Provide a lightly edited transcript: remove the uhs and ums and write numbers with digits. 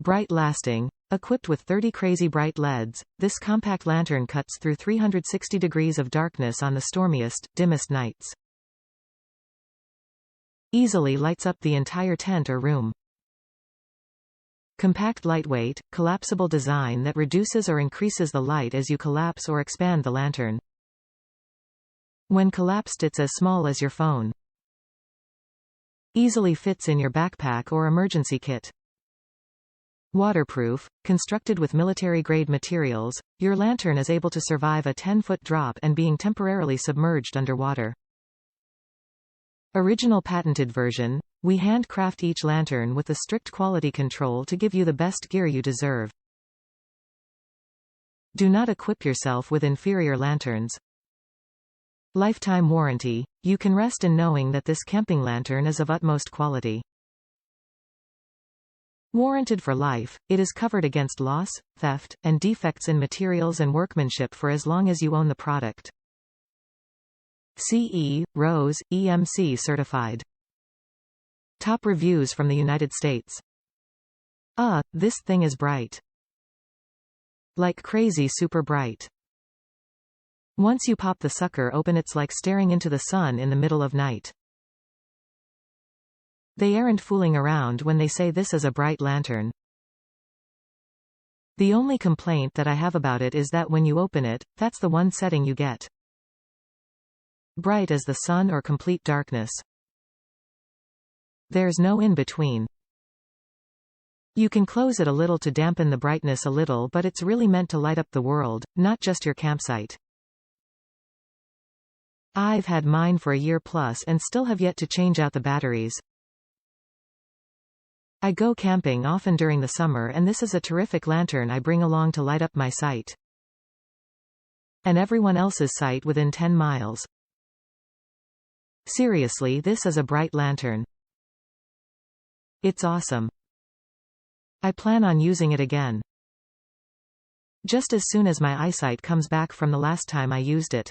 Bright lasting. Equipped with 30 crazy bright LEDs, this compact lantern cuts through 360 degrees of darkness on the stormiest, dimmest nights. Easily lights up the entire tent or room. Compact, lightweight, collapsible design that reduces or increases the light as you collapse or expand the lantern. When collapsed, it's as small as your phone. Easily fits in your backpack or emergency kit. Waterproof, constructed with military-grade materials, your lantern is able to survive a 10-foot drop and being temporarily submerged underwater. Original patented version. We handcraft each lantern with the strict quality control to give you the best gear you deserve. Do not equip yourself with inferior lanterns. Lifetime warranty. You can rest in knowing that this camping lantern is of utmost quality. Warranted for life, it is covered against loss, theft, and defects in materials and workmanship for as long as you own the product. CE, RoHS, EMC certified. Top reviews from the United States. This thing is bright. Like crazy super bright. Once you pop the sucker open, it's like staring into the sun in the middle of night. They aren't fooling around when they say this is a bright lantern. The only complaint that I have about it is that when you open it, that's the one setting you get. Bright as the sun or complete darkness. There's no in between. You can close it a little to dampen the brightness a little, but it's really meant to light up the world, not just your campsite. I've had mine for a year plus and still have yet to change out the batteries. I go camping often during the summer, and this is a terrific lantern I bring along to light up my site. And everyone else's site within 10 miles. Seriously, this is a bright lantern. It's awesome. I plan on using it again. Just as soon as my eyesight comes back from the last time I used it.